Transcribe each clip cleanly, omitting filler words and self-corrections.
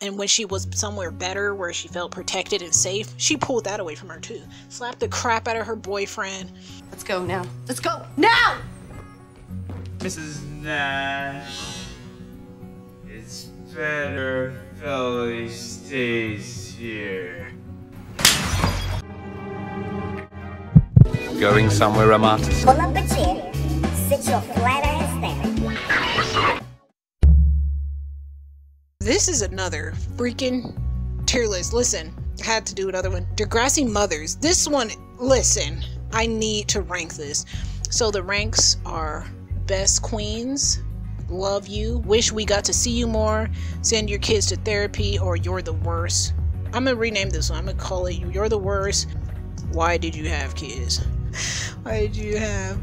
And when she was somewhere better, where she felt protected and safe, she pulled that away from her too. Slapped the crap out of her boyfriend. Let's go now. Let's go now! Mrs. Nash, it's better if Ellie stays here. Going somewhere, Amatis? Pull up a chair, sit your flat ass down. This is another freaking tier list. Listen, I had to do another one. Degrassi mothers. This one, listen, I need to rank this. So the ranks are best queens, love you, wish we got to see you more, send your kids to therapy, or you're the worst. I'm gonna rename this one. I'm gonna call it you're the worst. Why did you have kids? Why did you have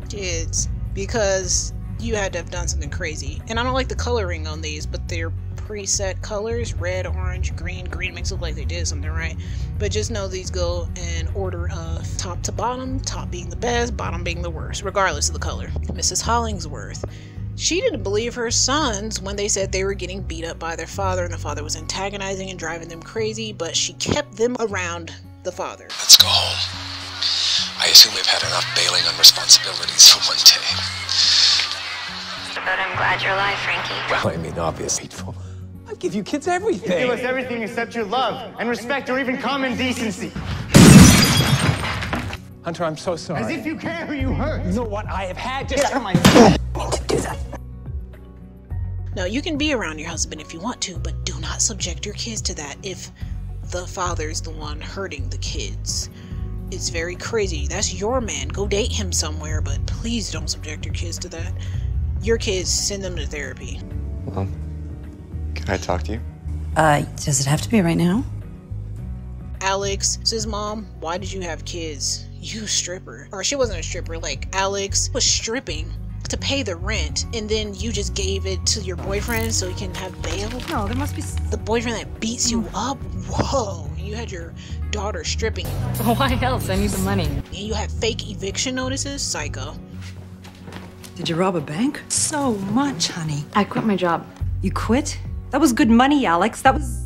kids? Because you had to have done something crazy. And I don't like the coloring on these, but they're preset colors: red, orange, green. Green makes it look like they did something right, but just know these go in order of top to bottom, top being the best, bottom being the worst, regardless of the color. Mrs. Hollingsworth, she didn't believe her sons when they said they were getting beat up by their father and the father was antagonizing and driving them crazy, but she kept them around the father. Let's go home. I assume we've had enough bailing on responsibilities for one day. But I'm glad you're alive, Frankie. Well, I mean, obviously. I give you kids everything. You give us everything except your love and respect or even common decency. Hunter, I'm so sorry. As if you care who you hurt. You know what? I have had to... Get out of my... To do that. Now, you can be around your husband if you want to, but do not subject your kids to that if the father's the one hurting the kids. It's very crazy. That's your man. Go date him somewhere, but please don't subject your kids to that. Your kids, send them to therapy. Mom, can I talk to you? Does it have to be right now? Alex says, Mom, why did you have kids? You stripper. Or she wasn't a stripper, like Alex was stripping to pay the rent, and then you just gave it to your boyfriend so he can have bail? No, there must be... The boyfriend that beats you up? Whoa. You had your daughter stripping. Why else? I need the money. And you had fake eviction notices? Psycho. Did you rob a bank? So much, honey. I quit my job. You quit? That was good money, Alex. That was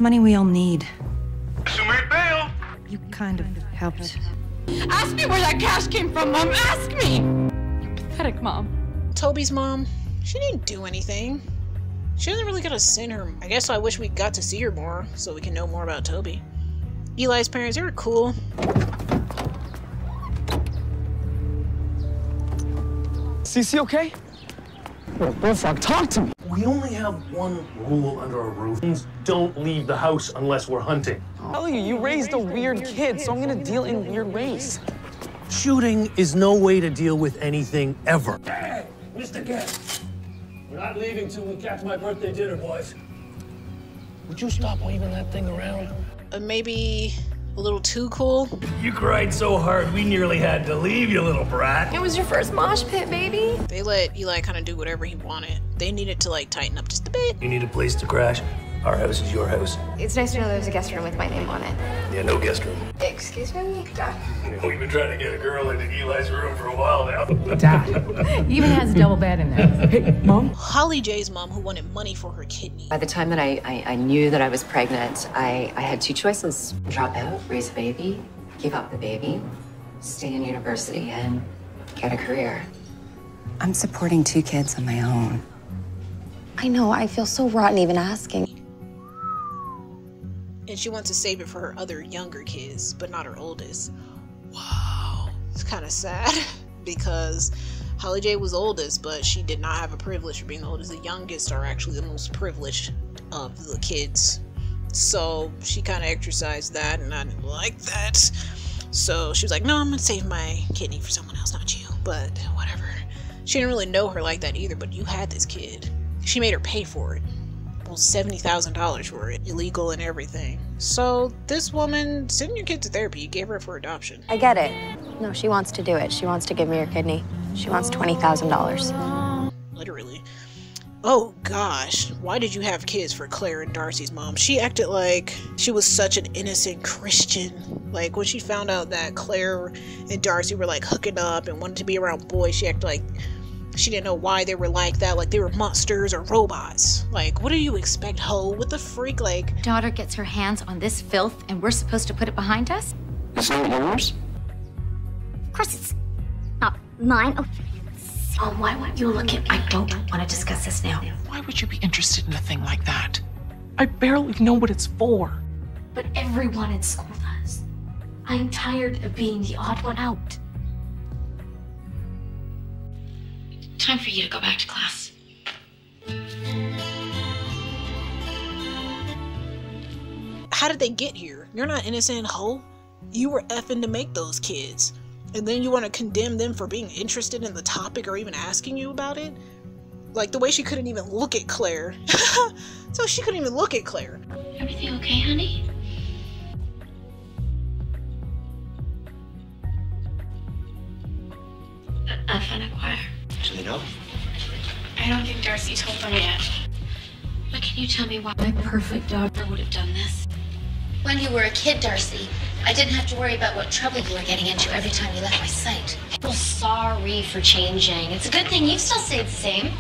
money we all need. Bail. You kind of helped. Ask me where that cash came from, Mom. Ask me. You're pathetic, Mom. Toby's mom, she didn't do anything. She doesn't really gotta send her. I guess I wish we got to see her more so we can know more about Toby. Eli's parents, they were cool. Cece, okay? Fuck, talk to me. We only have one rule under our roof. Don't leave the house unless we're hunting. Tell you raised a weird kid, so I'm gonna deal in weird ways. Shooting is no way to deal with anything ever. Hey, Mr. Guest, we're not leaving till we catch my birthday dinner, boys. Would you stop waving that thing around? Maybe a little too cool. You cried so hard, we nearly had to leave, you little brat. It was your first mosh pit, baby. They let Eli kind of do whatever he wanted. They needed to like tighten up just a bit. You need a place to crash? Our house is your house. It's nice to know there's a guest room with my name on it. Yeah, no guest room. Excuse me? We've been trying to get a girl into Eli's room for a while now. Dad. He even has a double bed in there. Hey, Mom? Holly J's mom, who wanted money for her kidney. By the time that I knew that I was pregnant, I had two choices. Drop out, raise a baby, give up the baby, stay in university, and get a career. I'm supporting two kids on my own. I know, I feel so rotten even asking. And she wants to save it for her other younger kids, but not her oldest. Wow. It's kind of sad because Holly J was oldest, but she did not have a privilege for being the oldest. The youngest are actually the most privileged of the kids. So she kind of exercised that, and I didn't like that. So she was like, no, I'm going to save my kidney for someone else, not you. But whatever. She didn't really know her like that either, but you had this kid. She made her pay for it. Well, $70,000 for it, illegal and everything. So this woman, send your kid to therapy. You gave her for adoption. I get it. No, she wants to do it. She wants to give me her kidney. She wants $20,000. Literally. Oh gosh, why did you have kids for Claire and Darcy's mom? She acted like she was such an innocent Christian. Like when she found out that Claire and Darcy were like hooking up and wanted to be around boys, she acted like She didn't know why they were like that, like they were monsters or robots. Like, what do you expect, ho? What the freak, like? Daughter gets her hands on this filth and we're supposed to put it behind us? It's not yours? Of course it's not mine. Oh, why won't you look at me? I don't want to discuss this now. Why would you be interested in a thing like that? I barely know what it's for. But everyone in school does. I'm tired of being the odd one out. Time for you to go back to class. How did they get here? You're not innocent, ho. You were effing to make those kids. And then you want to condemn them for being interested in the topic or even asking you about it? Like the way she couldn't even look at Claire. So she couldn't even look at Claire. Everything okay, honey? I found a choir. Do they know? I don't think Darcy told them yet. But can you tell me why my perfect daughter would have done this? When you were a kid, Darcy, I didn't have to worry about what trouble you were getting into every time you left my sight. Well, sorry for changing. It's a good thing you still stayed the same.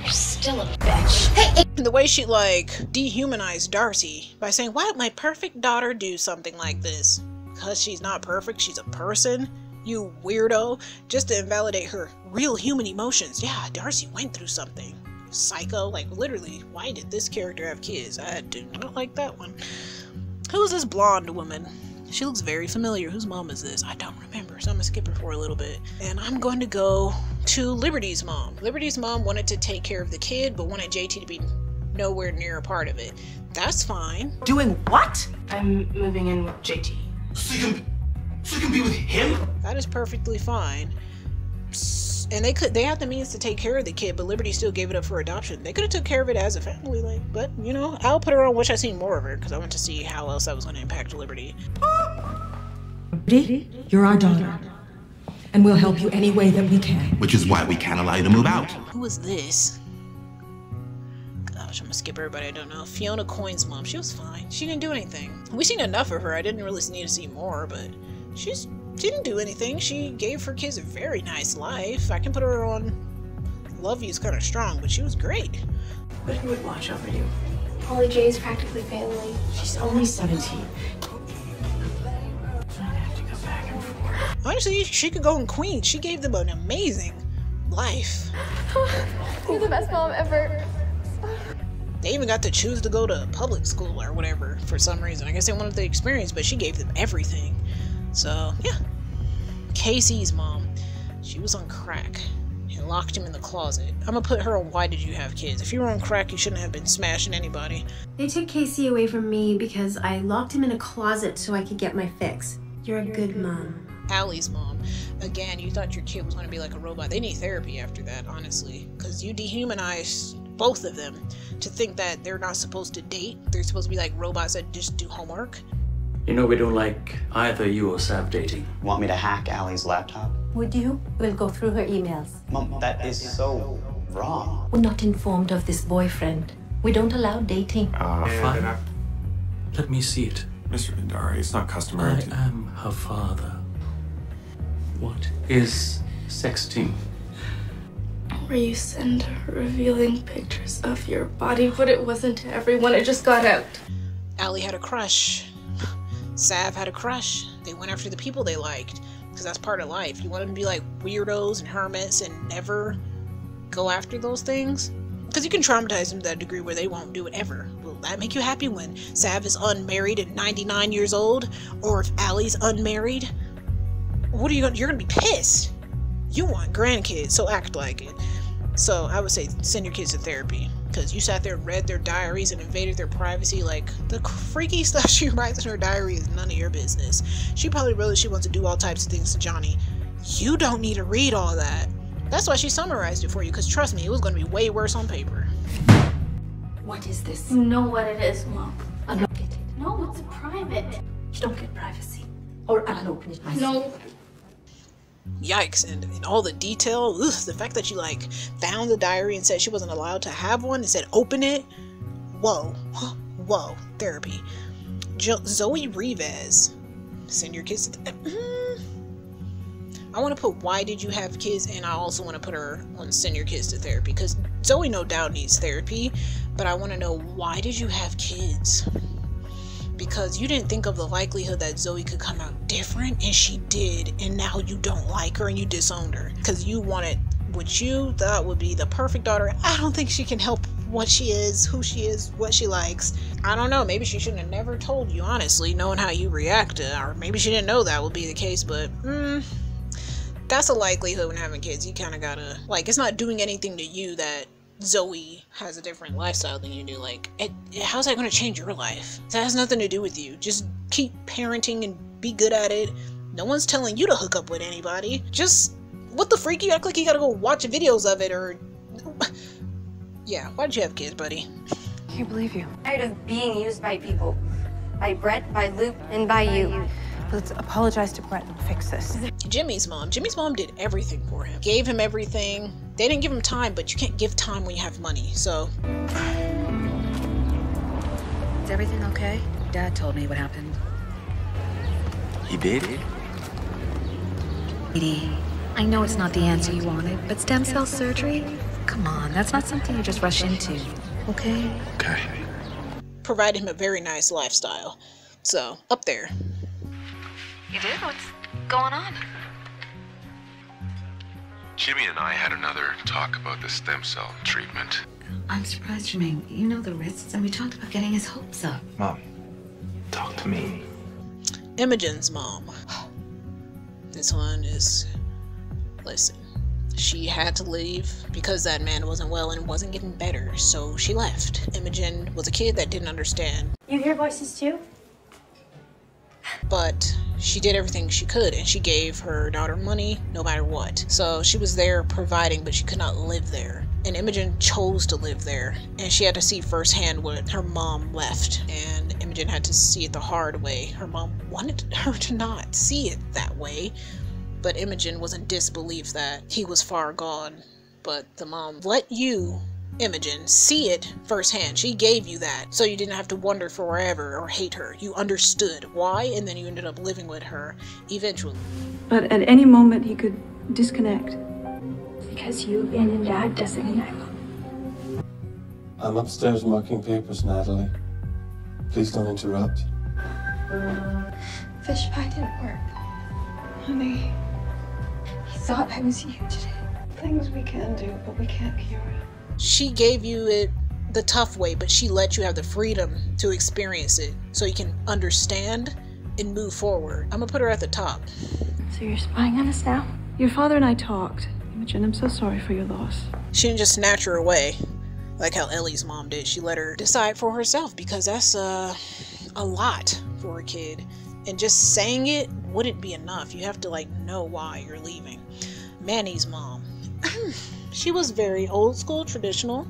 You're still a bitch. Hey! The way she, like, dehumanized Darcy by saying, why would my perfect daughter do something like this? Because she's not perfect, she's a person? You weirdo. Just to invalidate her real human emotions. Yeah, Darcy went through something. Psycho. Like, literally, why did this character have kids? I do not like that one. Who is this blonde woman? She looks very familiar. Whose mom is this? I don't remember, so I'm gonna skip her for a little bit. And I'm going to go to Liberty's mom. Liberty's mom wanted to take care of the kid, but wanted JT to be nowhere near a part of it. That's fine. Doing what? I'm moving in with JT. So you can be with him? That is perfectly fine. And they had the means to take care of the kid, but Liberty still gave it up for adoption. They could have took care of it as a family, like, but you know, I'll put her on Wish I Seen More of Her because I want to see how else that was going to impact Liberty. Liberty, you're our daughter, and we'll help you any way that we can. Which is why we can't allow you to move out. Who is this? Gosh, I'm gonna skip everybody I don't know. Fiona Coyne's mom. She was fine. She didn't do anything. We've seen enough of her. I didn't really need to see more, but she didn't do anything. She gave her kids a very nice life. I can put her on Love You's kind of strong, but she was great. But who would watch over you? Holly J is practically family. She's only 17. I'd have to go back and forth. Honestly, she could go in Queens. She gave them an amazing life. You're the best mom ever. They even got to choose to go to public school or whatever for some reason. I guess they wanted the experience, but she gave them everything. So, yeah. Casey's mom. She was on crack and locked him in the closet. I'm gonna put her on Why Did You Have Kids? If you were on crack, you shouldn't have been smashing anybody. They took Casey away from me because I locked him in a closet so I could get my fix. You're a good mom. Allie's mom. Again, you thought your kid was gonna be like a robot. They need therapy after that, honestly. Because you dehumanized both of them to think that they're not supposed to date. They're supposed to be like robots that just do homework. You know we don't like either you or Sav dating. Want me to hack Allie's laptop? Would you? We'll go through her emails. Mom, that is so wrong. We're not informed of this boyfriend. We don't allow dating. Fine. Let me see it. Mr. Indari, it's not customary I am her father. What is sexting? Where you send revealing pictures of your body, but it wasn't to everyone, it just got out. Allie had a crush. Sav had a crush. They went after the people they liked, because that's part of life. You want them to be like weirdos and hermits and never go after those things? Because you can traumatize them to that degree where they won't do it ever. Will that make you happy when Sav is unmarried and 99 years old? Or if Allie's unmarried? What are you gonna, you're gonna be pissed. You want grandkids, so act like it. So I would say send your kids to therapy, because you sat there and read their diaries and invaded their privacy. Like, the freaky stuff she writes in her diary is none of your business. She probably realized she wants to do all types of things to Johnny. You don't need to read all that. That's why she summarized it for you, because trust me, it was going to be way worse on paper. What is this? You know what it is, Mom. I'll look at it. No, it's private. You don't get privacy. Or I'll open it myself. No. Yikes, and all the detail, ugh, the fact that she like found the diary and said she wasn't allowed to have one and said open it. Whoa, whoa, therapy. Zoe Rivas, send your kids to I want to put why did you have kids, and I also want to put her on send your kids to therapy, because Zoe no doubt needs therapy, but I want to know why did you have kids? Because you didn't think of the likelihood that Zoe could come out different, and she did, and now you don't like her and you disowned her because you wanted what you thought would be the perfect daughter. I don't think she can help what she is, who she is, what she likes. I don't know, maybe she shouldn't have never told you, honestly, knowing how you reacted, or maybe she didn't know that would be the case, but that's a likelihood when having kids. You kind of gotta, like, it's not doing anything to you that Zoe has a different lifestyle than you do. Like, how's that going to change your life? That has nothing to do with you. Just keep parenting and be good at it. No one's telling you to hook up with anybody. Just, what the freak? You act like you gotta go watch videos of it, or... Yeah, why'd you have kids, buddy? Can't believe you. Tired of being used by people. By Brett, by Luke, and by you. Let's apologize to Brett and fix this. Jimmy's mom did everything for him. Gave him everything. They didn't give him time, but you can't give time when you have money, so... Is everything okay? Dad told me what happened. He did? Edie, I know it's not the answer you wanted, but stem cell surgery? Come on, that's not something you just rush into, okay? Okay. Provided him a very nice lifestyle. So, up there. You did? What's going on? Jimmy and I had another talk about the stem cell treatment. I'm surprised, Jermaine. You know the risks, and we talked about getting his hopes up. Mom, talk to me. Imogen's mom. This one is... Listen. She had to leave because that man wasn't well and wasn't getting better, so she left. Imogen was a kid that didn't understand. You hear voices too? But she did everything she could, and she gave her daughter money no matter what. So she was there providing, but she could not live there. And Imogen chose to live there, and she had to see firsthand when her mom left. And Imogen had to see it the hard way. Her mom wanted her to not see it that way, but Imogen was in disbelief that he was far gone. But the mom let you, Imogen, see it firsthand. She gave you that, so you didn't have to wonder forever or hate her. You understood why, and then you ended up living with her eventually. But at any moment he could disconnect. Because you abandoned Dad doesn't mean I will. I'm upstairs marking papers, Natalie. Please don't interrupt. Fish pie didn't work. Honey, he thought I was you today. Things we can do, but we can't cure it. She gave you it the tough way, but she let you have the freedom to experience it so you can understand and move forward. I'm gonna put her at the top. So you're spying on us now? Your father and I talked. Imogen, I'm so sorry for your loss. She didn't just snatch her away like how Ellie's mom did. She let her decide for herself, because that's a lot for a kid. And just saying it wouldn't be enough. You have to, like, know why you're leaving. Manny's mom. She was very old school, traditional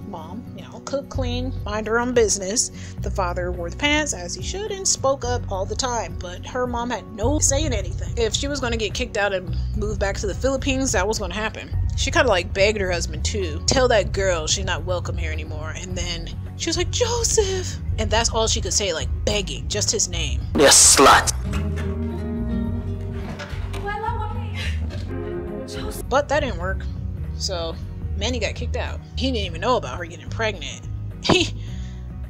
mom. You know, cook, clean, mind her own business. The father wore the pants, as he should, and spoke up all the time. But her mom had no say in anything. If she was going to get kicked out and move back to the Philippines, that was going to happen. She kind of, like, begged her husband to tell that girl she's not welcome here anymore. And then she was like, Joseph! And that's all she could say, like, begging, just his name. You slut! But that didn't work. So Manny got kicked out. He didn't even know about her getting pregnant. He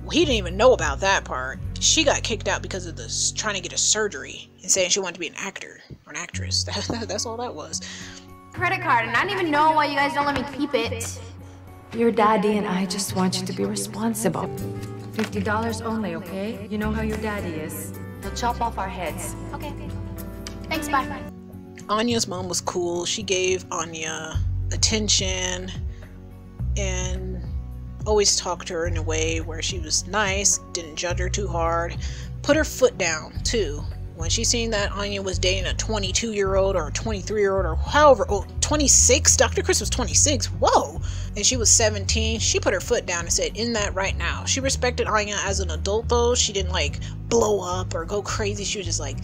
didn't even know about that part. She got kicked out because of this trying to get a surgery and saying she wanted to be an actor or an actress. That's all that was. Credit card, and I don't even know why you guys don't let me keep it. Your daddy and I just want you to be responsible. $50 only, okay? You know how your daddy is. He'll chop off our heads. Okay. Thanks, bye. Anya's mom was cool. She gave Anya attention and always talked to her in a way where she was nice, didn't judge her too hard, put her foot down too. When she seen that Anya was dating a 22-year-old or a 23-year-old or however, 26, Dr. Chris was 26, whoa, and she was 17, she put her foot down and said, in that right now. She respected Anya as an adult though. She didn't like blow up or go crazy. She was just like,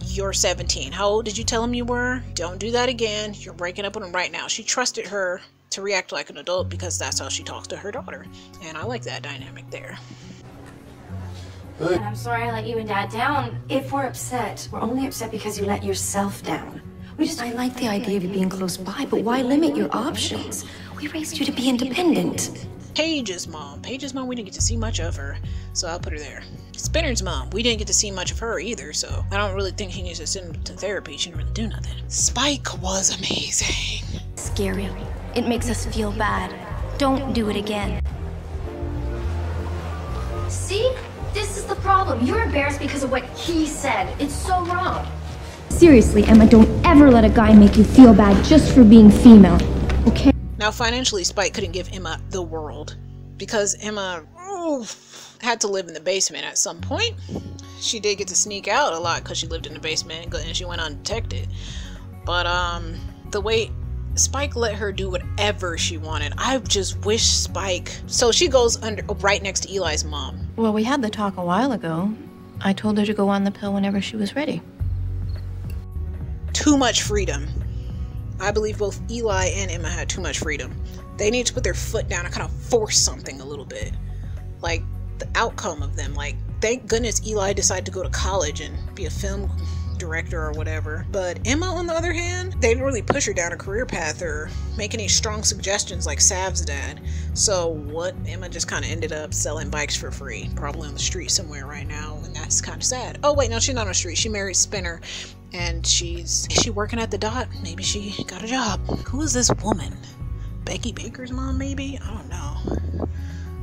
you're 17. How old did you tell him you were? Don't do that again. You're breaking up with him right now. She trusted her to react like an adult because that's how she talks to her daughter. And I like that dynamic there. And I'm sorry I let you and Dad down. If we're upset, we're only upset because you let yourself down. I like the idea of you being close by, but why limit your options? We raised you to be independent. Paige's mom, we didn't get to see much of her, so I'll put her there. Spinner's mom, we didn't get to see much of her either, so I don't really think he needs to send him to therapy. She didn't really do nothing. Spike was amazing. Scary. It makes us feel bad. Don't do it again. See? This is the problem. You're embarrassed because of what he said. It's so wrong. Seriously, Emma, don't ever let a guy make you feel bad just for being female, okay? Now, financially, Spike couldn't give Emma the world because Emma had to live in the basement at some point. She did get to sneak out a lot because she lived in the basement and she went undetected. But the way Spike let her do whatever she wanted, I just wish Spike. So she goes right next to Eli's mom. Well, we had the talk a while ago. I told her to go on the pill whenever she was ready. Too much freedom. I believe both Eli and Emma had too much freedom. They need to put their foot down and kind of force something a little bit. Like the outcome of them. Like, thank goodness Eli decided to go to college and be a film director or whatever. But Emma, on the other hand, they didn't really push her down a career path or make any strong suggestions like Sav's dad. So what? Emma just kind of ended up selling bikes for free, probably on the street somewhere right now, and that's kind of sad. Oh wait, no, she's not on the street. She married Spinner, and is she working at the Dot? Maybe she got a job. Who is this woman? Becky Baker's mom, maybe? I don't know.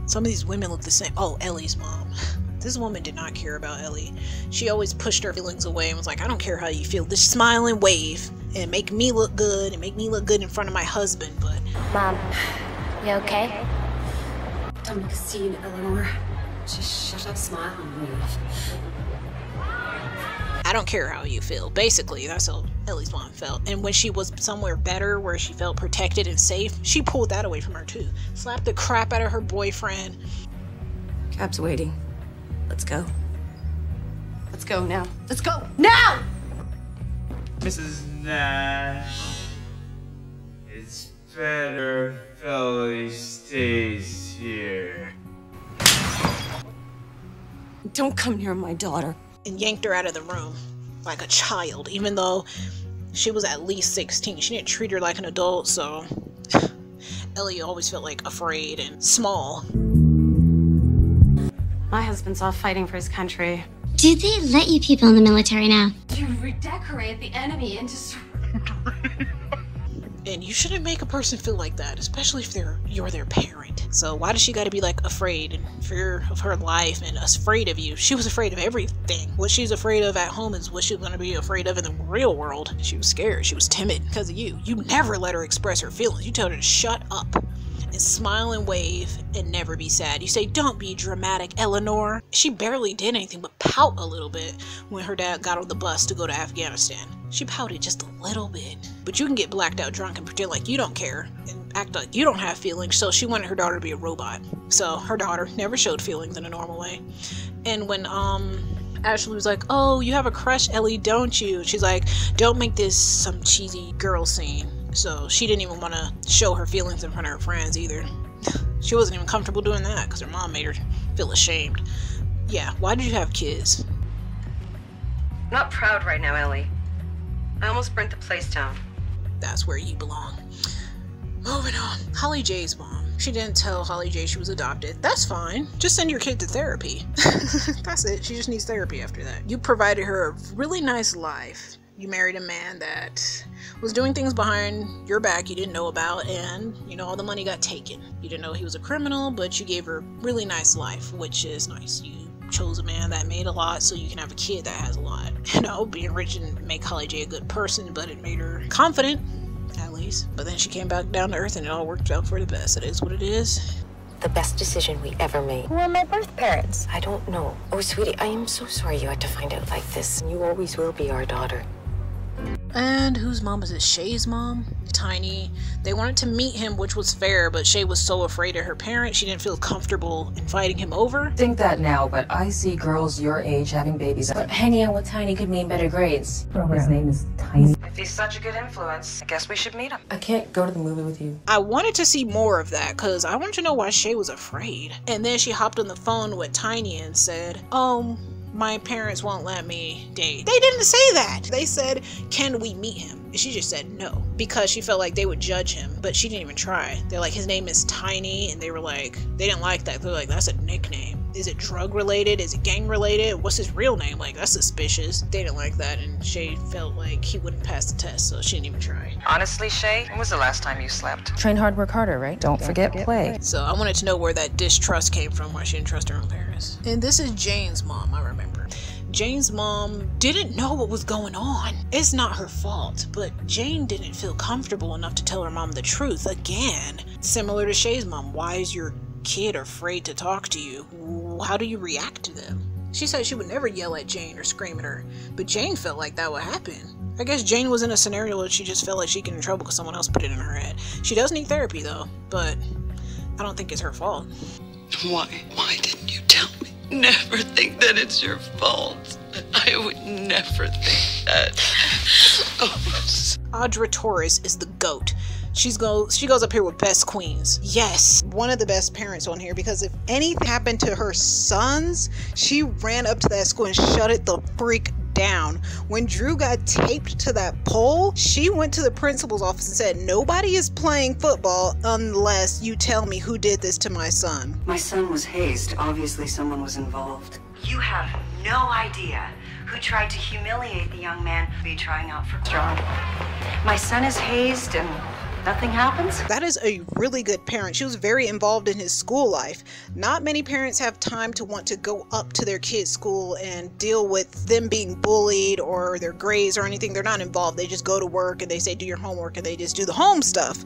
Some of these women look the same. Oh, Ellie's mom. This woman did not care about Ellie. She always pushed her feelings away and was like, I don't care how you feel. Just smile and wave and make me look good and make me look good in front of my husband. But Mom, you okay? Don't make a scene, Eleanor. Just shut up, smile, and wave. I don't care how you feel. Basically, that's how Ellie's mom felt. And when she was somewhere better, where she felt protected and safe, she pulled that away from her too. Slapped the crap out of her boyfriend. Cab's waiting. Let's go. Let's go now. Let's go now! Mrs. Nash, it's better if Ellie stays here. Don't come near my daughter. And yanked her out of the room like a child, even though she was at least 16. She didn't treat her like an adult, so Ellie always felt like afraid and small. My husband's off fighting for his country. Do they let you people in the military now? You redecorate the enemy into And you shouldn't make a person feel like that, especially if you're their parent. So why does she gotta be like afraid and fear of her life and afraid of you? She was afraid of everything. What she's afraid of at home is what she's gonna be afraid of in the real world. She was scared. She was timid because of you. You never let her express her feelings. You told her to shut up and smile and wave and never be sad. You say, don't be dramatic, Eleanor. She barely did anything but pout a little bit when her dad got on the bus to go to Afghanistan. She pouted just a little bit. But you can get blacked out drunk and pretend like you don't care and act like you don't have feelings. So she wanted her daughter to be a robot. So her daughter never showed feelings in a normal way. And when Ashley was like, oh, you have a crush, Ellie, don't you? She's like, don't make this some cheesy girl scene. So she didn't even want to show her feelings in front of her friends either. She wasn't even comfortable doing that because her mom made her feel ashamed. Yeah, why did you have kids? I'm not proud right now, Ellie. I almost burnt the place down. That's where you belong. Moving on. Holly J's mom. She didn't tell Holly J she was adopted. That's fine. Just send your kid to therapy. That's it. She just needs therapy after that. You provided her a really nice life. You married a man that was doing things behind your back you didn't know about, and all the money got taken. You didn't know he was a criminal, but you gave her a really nice life, which is nice. You chose a man that made a lot so you can have a kid that has a lot. Being rich didn't make Holly J a good person, but it made her confident, at least. But then she came back down to earth and it all worked out for the best. It is what it is. The best decision we ever made. Who are my birth parents? I don't know. Oh, sweetie, I am so sorry you had to find out like this. You always will be our daughter. And whose mom is it? Shay's mom? Tiny. They wanted to meet him, which was fair, but Shay was so afraid of her parents, she didn't feel comfortable inviting him over. Think that now, but I see girls your age having babies. But hanging out with Tiny could mean better grades. His name is Tiny. If he's such a good influence, I guess we should meet him. I can't go to the movie with you. I wanted to see more of that, because I wanted to know why Shay was afraid. And then she hopped on the phone with Tiny and said, my parents won't let me date. They didn't say that. They said, can we meet him? And she just said no because she felt like they would judge him, but she didn't even try. They're like, his name is Tiny, and they were like, they didn't like that. They're like, that's a nickname. Is it drug related? Is it gang related? What's his real name? Like, that's suspicious. They didn't like that, and Shay felt like he wouldn't pass the test, so she didn't even try. Honestly, Shay, when was the last time you slept? Train hard, work harder, right? Don't forget play. So I wanted to know where that distrust came from, why she didn't trust her own parents. And this is Jane's mom, I remember. Jane's mom didn't know what was going on. It's not her fault, but Jane didn't feel comfortable enough to tell her mom the truth again. Similar to Shay's mom, why is your kid afraid to talk to you? How do you react to them? She said she would never yell at Jane or scream at her, but Jane felt like that would happen. I guess Jane was in a scenario where she just felt like she'd get in trouble because someone else put it in her head. She does need therapy though, but I don't think it's her fault. Why didn't you tell me? Never think that it's your fault. I would never think that. Audra Torres is the GOAT. She goes up here with best queens. Yes, one of the best parents on here, because if anything happened to her sons, she ran up to that school and shut it the freak down. When Drew got taped to that pole, she went to the principal's office and said, nobody is playing football unless you tell me who did this to my son. My son was hazed. Obviously someone was involved. You have no idea who tried to humiliate the young man be trying out for job. My son is hazed and nothing happens? That is a really good parent. She was very involved in his school life. Not many parents have time to want to go up to their kids' school and deal with them being bullied or their grades or anything. They're not involved. They just go to work and they say do your homework and they just do the home stuff.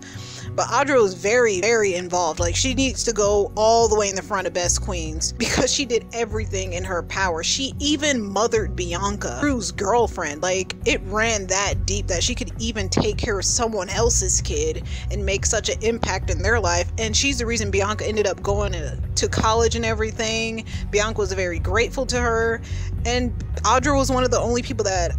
But Audra was very, very involved. Like, she needs to go all the way in the front of Best Queens because she did everything in her power. She even mothered Bianca, Drew's girlfriend. Like, it ran that deep that she could even take care of someone else's kid and make such an impact in their life. And she's the reason Bianca ended up going to college and everything. Bianca was very grateful to her. And Audra was one of the only people that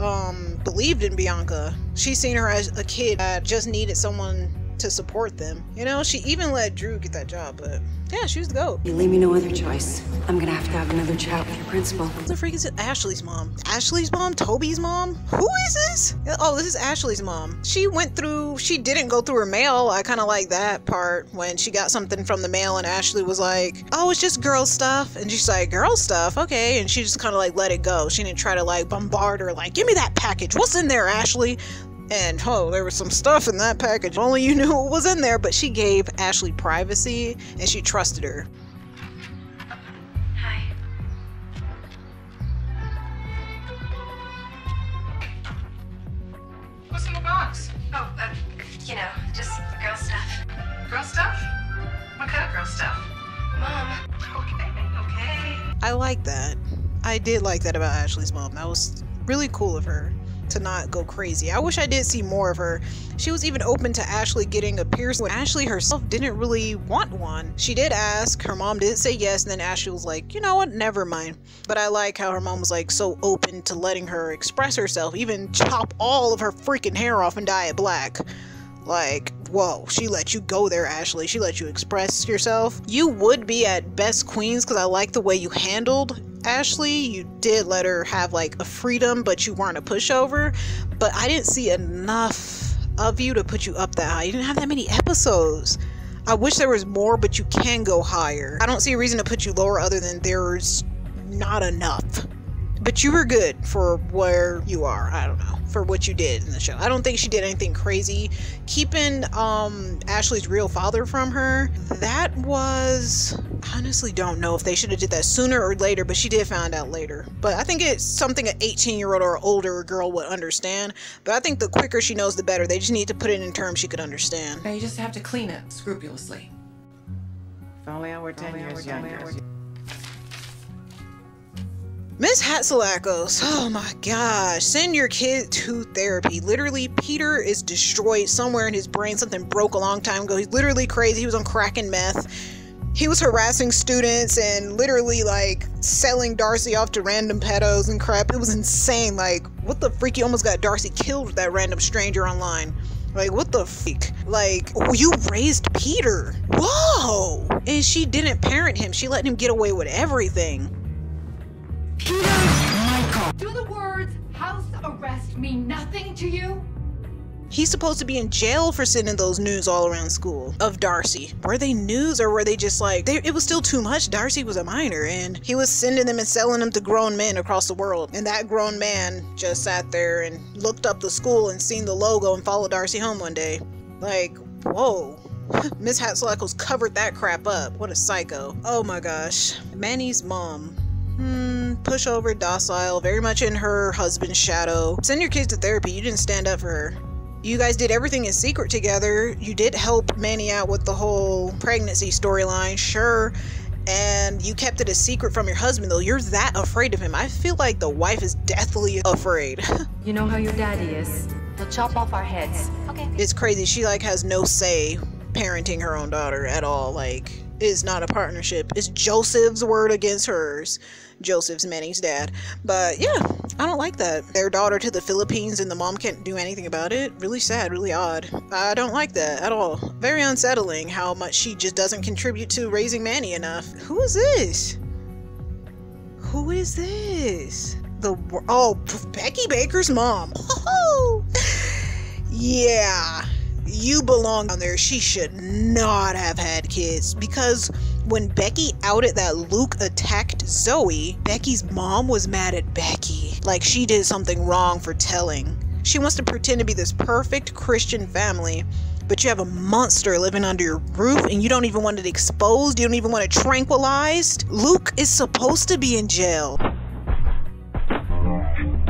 believed in Bianca. She seen her as a kid that just needed someone to support them. You know, she even let Drew get that job, but yeah, she was the GOAT. You leave me no other choice. I'm gonna have another chat with your principal. What the freak is it? Ashley's mom. Ashley's mom? Toby's mom? Who is this? Oh, this is Ashley's mom. She didn't go through her mail. I kind of like that part when she got something from the mail and Ashley was like, oh, it's just girl stuff. And she's like, girl stuff? Okay. And she just kind of like let it go. She didn't try to like bombard her like, give me that package. What's in there, Ashley? And oh, there was some stuff in that package. Only you knew what was in there, but she gave Ashley privacy and she trusted her. Hi. What's in the box? Oh, you know, just girl stuff. Girl stuff? What kind of girl stuff? Mom. Okay. I like that. I did like that about Ashley's mom. That was really cool of her to not go crazy. I wish I did see more of her. She was even open to Ashley getting a piercing when Ashley herself didn't really want one. She did ask, her mom did say yes, and then Ashley was like, you know what, never mind. But I like how her mom was like so open to letting her express herself, even chop all of her freaking hair off and dye it black. Like, whoa, she let you go there, Ashley. She let you express yourself. You would be at Best Queens because I like the way you handled Ashley. You did let her have like a freedom, but you weren't a pushover. But I didn't see enough of you to put you up that high. You didn't have that many episodes. I wish there was more, but you can go higher. I don't see a reason to put you lower other than there's not enough. But you were good for where you are. I don't know, for what you did in the show. I don't think she did anything crazy. Keeping Ashley's real father from her, that was, honestly don't know if they should have did that sooner or later, but she did find out later. But I think it's something an 18-year-old or older girl would understand. But I think the quicker she knows, the better. They just need to put it in terms she could understand. Now you just have to clean it scrupulously. If only I were 10 years younger. Miss Hatsalakos, oh my gosh, send your kid to therapy. Literally, Peter is destroyed somewhere in his brain. Something broke a long time ago. He's literally crazy. He was on crack and meth. He was harassing students and literally like selling Darcy off to random pedos and crap. It was insane. Like, what the freak? He almost got Darcy killed with that random stranger online. Like, what the freak? Like, you raised Peter. Whoa! And she didn't parent him. She let him get away with everything. Do the words house arrest mean nothing to you? He's supposed to be in jail for sending those news all around school of Darcy. Were they news or were they just like, it was still too much? Darcy was a minor and he was sending them and selling them to grown men across the world. And that grown man just sat there and looked up the school and seen the logo and followed Darcy home one day. Like, whoa. Miss Hatzlackles covered that crap up. What a psycho. Oh my gosh. Manny's mom. Pushover, docile, very much in her husband's shadow. Send your kids to therapy. You didn't stand up for her. You guys did everything in secret together. You did help Manny out with the whole pregnancy storyline, sure. And you kept it a secret from your husband, though. You're that afraid of him. I feel like the wife is deathly afraid. You know how your daddy is. He'll chop off our heads. Okay. It's crazy. She like has no say parenting her own daughter at all. Like, it's not a partnership. It's Joseph's word against hers. Joseph's Manny's dad. But yeah, I don't like that. Their daughter to the Philippines and the mom can't do anything about it. Really sad, really odd. I don't like that at all. Very unsettling how much she just doesn't contribute to raising Manny enough. Who is this? Who is this? Oh, Becky Baker's mom. Yeah. You belong down there. She should not have had kids, because when Becky outed that Luke attacked Zoe, Becky's mom was mad at Becky. Like she did something wrong for telling. She wants to pretend to be this perfect Christian family, but you have a monster living under your roof and you don't even want it exposed. You don't even want it tranquilized. Luke is supposed to be in jail.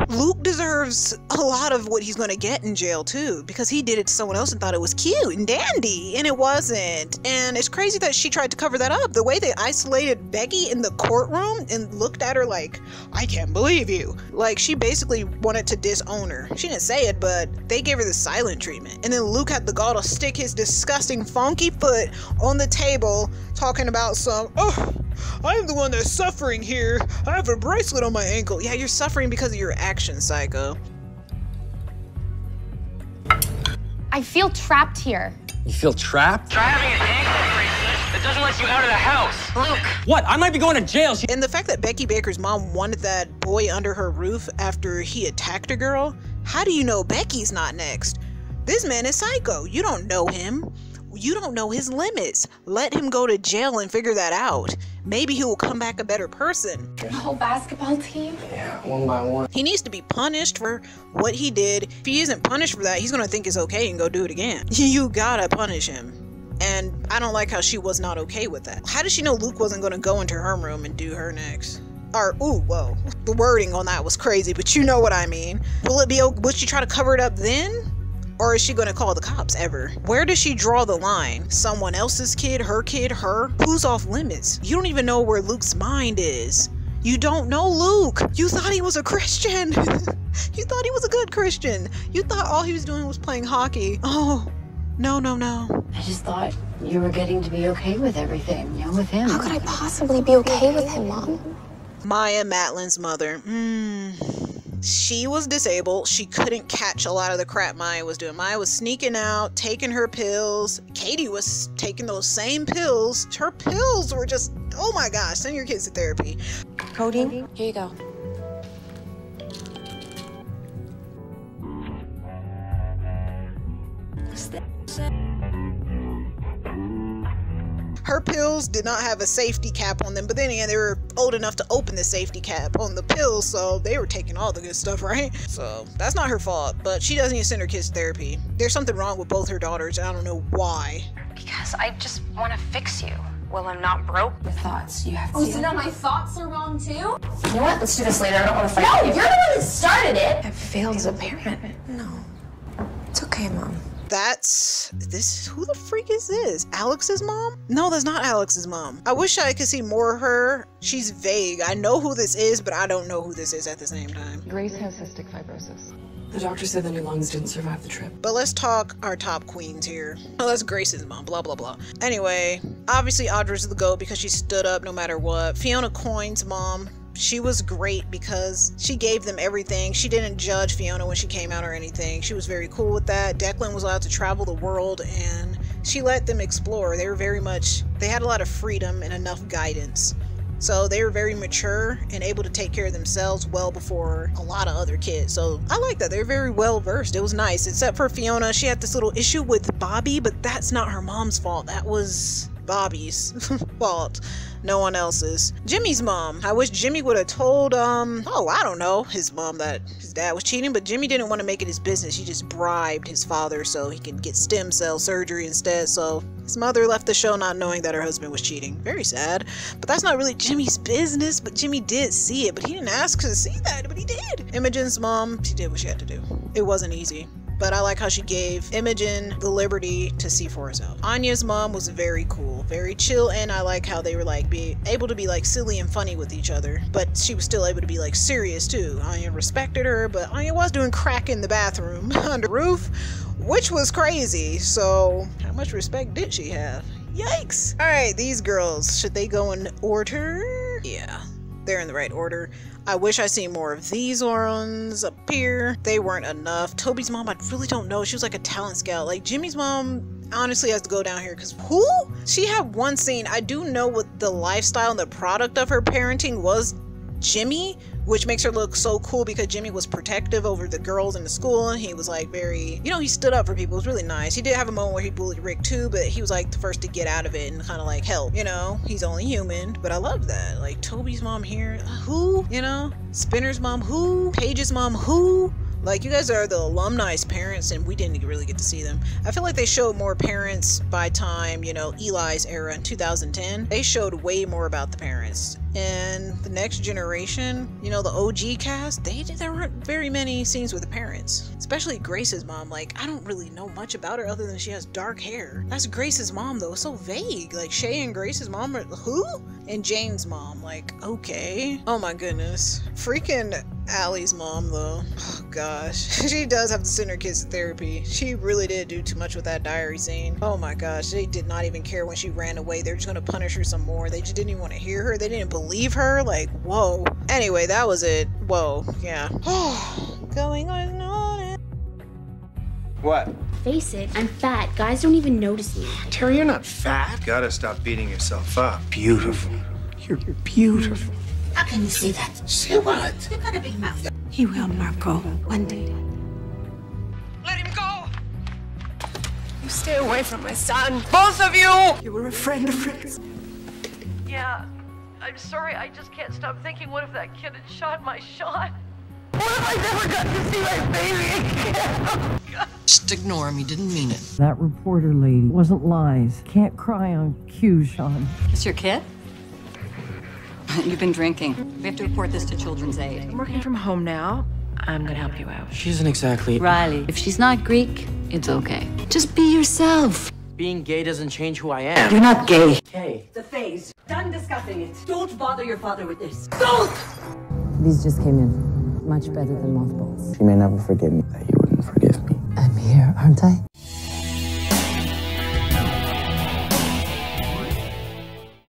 Luke deserves a lot of what he's going to get in jail too, because he did it to someone else and thought it was cute and dandy, and it wasn't. And it's crazy that she tried to cover that up. The way they isolated Becky in the courtroom and looked at her like, I can't believe you. Like she basically wanted to disown her. She didn't say it, but they gave her the silent treatment. And then Luke had the gall to stick his disgusting funky foot on the table talking about some, oh, I am the one that's suffering here. I have a bracelet on my ankle. Yeah, you're suffering because of your actions, psycho. I feel trapped here. You feel trapped? Try having an ankle bracelet that doesn't let you out of the house. Luke. What? I might be going to jail. And the fact that Becky Baker's mom wanted that boy under her roof after he attacked a girl, how do you know Becky's not next? This man is psycho. You don't know him. You don't know his limits. Let him go to jail and figure that out. Maybe he will come back a better person. The whole basketball team? Yeah, one by one. He needs to be punished for what he did. If he isn't punished for that, he's gonna think it's okay and go do it again. You gotta punish him. And I don't like how she was not okay with that. How did she know Luke wasn't gonna go into her room and do her next? Or, ooh, whoa. The wording on that was crazy, but you know what I mean. Would she try to cover it up then? Or is she gonna call the cops ever? Where does she draw the line? Someone else's kid, her? Who's off limits? You don't even know where Luke's mind is. You don't know Luke. You thought he was a Christian. You thought he was a good Christian. You thought all he was doing was playing hockey. Oh, no. I just thought you were getting to be okay with everything, you know, with him. How could I possibly be okay with him, Mom? Maya Matlin's mother. She was disabled. She couldn't catch a lot of the crap Maya was doing. Maya was sneaking out, taking her pills. Katie was taking those same pills. Her pills were just, oh my gosh, send your kids to therapy. Codeine? Here you go. Her pills did not have a safety cap on them, but then again, they were old enough to open the safety cap on the pills, so they were taking all the good stuff, right? So that's not her fault, but she doesn't need to send her kids to therapy. There's something wrong with both her daughters, and I don't know why. Because I just want to fix you. Well, I'm not broke. Your thoughts, you have to. Oh, so now my thoughts are wrong too? You know what? Let's do this later. I don't want to fight No, with you. you're the one that started it. I've failed as a parent. No. It's okay, Mom. Who the freak is this? Alex's mom? No, that's not Alex's mom. I wish I could see more of her. She's vague. I know who this is, but I don't know who this is at the same time. Grace has cystic fibrosis. The doctor said the new lungs didn't survive the trip. But let's talk our top queens here. Oh, that's Grace's mom, blah, blah, blah. Anyway, obviously Audra's the GOAT because she stood up no matter what. Fiona Coyne's mom, she was great because she gave them everything. She didn't judge Fiona when she came out or anything. She was very cool with that. Declan was allowed to travel the world and she let them explore. They had a lot of freedom and enough guidance. So they were very mature and able to take care of themselves well before a lot of other kids. So I like that. They're very well versed. It was nice. Except for Fiona, she had this little issue with Bobby, but that's not her mom's fault. That was Bobby's fault. No one else's. Jimmy's mom. I wish Jimmy would have told, oh, I don't know, his mom that his dad was cheating, but Jimmy didn't want to make it his business. He just bribed his father so he can get stem cell surgery instead. So his mother left the show not knowing that her husband was cheating. Very sad. But that's not really Jimmy's business, but Jimmy did see it, but he didn't ask to see that, but he did. Imogen's mom, she did what she had to do. It wasn't easy. But I like how she gave Imogen the liberty to see for herself. Anya's mom was very cool, very chill, and I like how they were like able to be like silly and funny with each other, but she was still able to be like serious too. Anya respected her, but Anya was doing crack in the bathroom under the roof, which was crazy. So how much respect did she have? Yikes. All right, these girls, should they go in order? Yeah, they're in the right order. I wish I seen more of these ones up here. They weren't enough. Toby's mom, I really don't know. She was like a talent scout. Like Jimmy's mom honestly has to go down here because who? She had one scene. I do know what the lifestyle and the product of her parenting was Jimmy, which makes her look so cool because Jimmy was protective over the girls in the school, and he was like very, you know, he stood up for people. It was really nice. He did have a moment where he bullied Rick too, but he was like the first to get out of it and kind of like help, you know. He's only human, but I love that. Like Toby's mom here, who, you know, Spinner's mom, who, Paige's mom, who. Like, you guys are the alumni's parents, and we didn't really get to see them. I feel like they showed more parents by time, you know, Eli's era in 2010. They showed way more about the parents. And the next generation, you know, the OG cast, there weren't very many scenes with the parents. Especially Grace's mom. Like, I don't really know much about her other than she has dark hair. That's Grace's mom, though. It's so vague. Like, Shay and Grace's mom are, who? And Jane's mom. Like, okay. Oh my goodness. Freaking Allie's mom, though. Oh gosh. She does have to send her kids to therapy. She really did do too much with that diary scene. Oh my gosh. They did not even care when she ran away. They're just gonna punish her some more. They just didn't even want to hear her. They didn't believe her. Like, whoa. Anyway, that was it. Whoa. Yeah. Going on it. What? Face it, I'm fat. Guys don't even notice me. Terry, you're not fat. Gotta stop beating yourself up. Beautiful. You're beautiful. How can you say that? Say what? You got a big mouth. He will, Marco. One day. Let him go! You stay away from my son. Both of you! You were a friend of Rick's. Yeah, I'm sorry. I just can't stop thinking, what if that kid had shot my shot? What if I never got to see my baby again? Oh, Just ignore him. He didn't mean it. That reporter lady wasn't lies. Can't cry on cue, Sean. It's your kid? You've been drinking. We have to report this to Children's Aid. I'm working from home now. I'm gonna help you out. She isn't exactly... Riley, if she's not Greek, it's okay. Just be yourself. Being gay doesn't change who I am. You're not gay. Hey. The phase. Done discussing it. Don't bother your father with this. Don't! These just came in. Much better than mothballs. She may never forgive me. That you wouldn't forgive me. I'm here, aren't I?